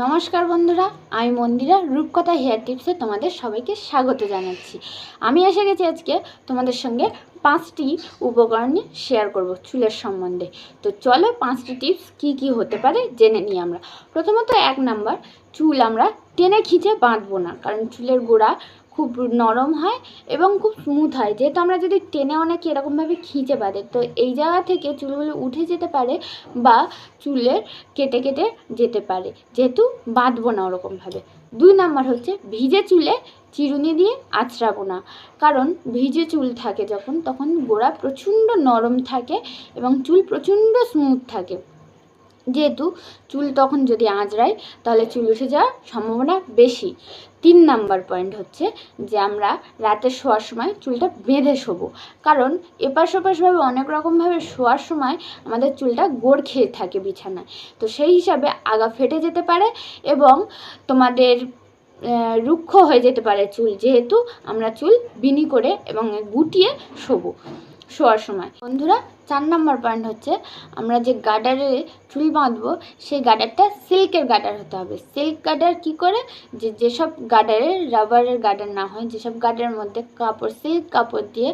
নমস্কার বন্ধুরা, আমি মন্দিরা রূপকথা হেয়ার টিপসে তোমাদের সবাইকে স্বাগত জানাচ্ছি। আমি এসে গেছি আজকে তোমাদের সঙ্গে 5টি উপকরণ নিয়ে শেয়ার করব চুলের সম্বন্ধে। তো চলো 5টি টিপস কি হতে পারে জেনে নিই আমরা। প্রথমত 1 নাম্বার, চুল আমরা টেনে খিঁচে বাঁধবো না, কারণ চুলের গোড়া খুব নরম হয় এবং খুব স্মুথ হয়। যেহেতু আমরা যদি টেনে অনেক এরকমভাবে খিঁচে বাঁধে, তো এই জায়গা থেকে চুলগুলো উঠে যেতে পারে বা চুলের কেটে কেটে যেতে পারে, যেহেতু বাঁধবো না ওরকমভাবে। 2 নাম্বার হচ্ছে, ভিজে চুলে চিরুনি দিয়ে আঁচড়াবো না, কারণ ভিজে চুল থাকে যখন, তখন গোড়া প্রচণ্ড নরম থাকে এবং চুল প্রচণ্ড স্মুথ থাকে। যেহেতু চুল তখন যদি আঁচড়াই তাহলে চুল উঠে যাওয়ার সম্ভাবনা বেশি। 3 নাম্বার পয়েন্ট হচ্ছে যে আমরা রাতে শোয়ার সময় চুলটা বেঁধে শোবো, কারণ এপাশ ওপাশভাবে অনেক রকমভাবে শোয়ার সময় আমাদের চুলটা গোড় খেয়ে থাকে বিছানায়। তো সেই হিসাবে আগা ফেটে যেতে পারে এবং তোমাদের রুক্ষ হয়ে যেতে পারে চুল, যেহেতু আমরা চুল বিনি করে এবং গুটিয়ে শোবো শোয়ার সময়। বন্ধুরা, 4 নাম্বার পয়েন্ট হচ্ছে, আমরা যে গার্ডারে চুল বাঁধবো সেই গার্ডারটা সিল্কের গার্ডার হতে হবে। সিল্ক গার্ডার কী করে, যেসব গার্ডারে রাবারের গার্ডার না হয়, যেসব গার্ডারের মধ্যে সিল্ক কাপড় দিয়ে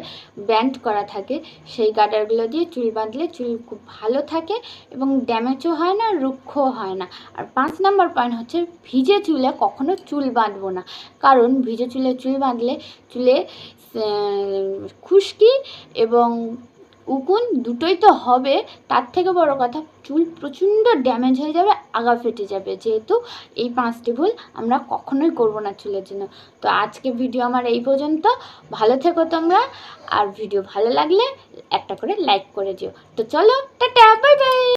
ব্যান্ড করা থাকে, সেই গার্ডারগুলো দিয়ে চুল বাঁধলে চুল খুব ভালো থাকে এবং ড্যামেজও হয় না, রুক্ষও হয় না। আর 5 নাম্বার পয়েন্ট হচ্ছে, ভিজে চুলে কখনো চুল বাঁধবো না, কারণ ভিজে চুলে চুল বাঁধলে চুলে খুশকি এবং উকুন দুটোই তো হবে, তার থেকে বড় কথা চুল প্রচণ্ড ড্যামেজ হয়ে যাবে, আগা ফেটে যাবে। যেহেতু এই 5টি ভুল আমরা কখনোই করব না চুলের জন্য। তো আজকে ভিডিও আমার এই পর্যন্ত। ভালো থেকো তোমরা, আর ভিডিও ভালো লাগলে একটা করে লাইক করে দিও। তো চলো, টাটা, বাই বাই।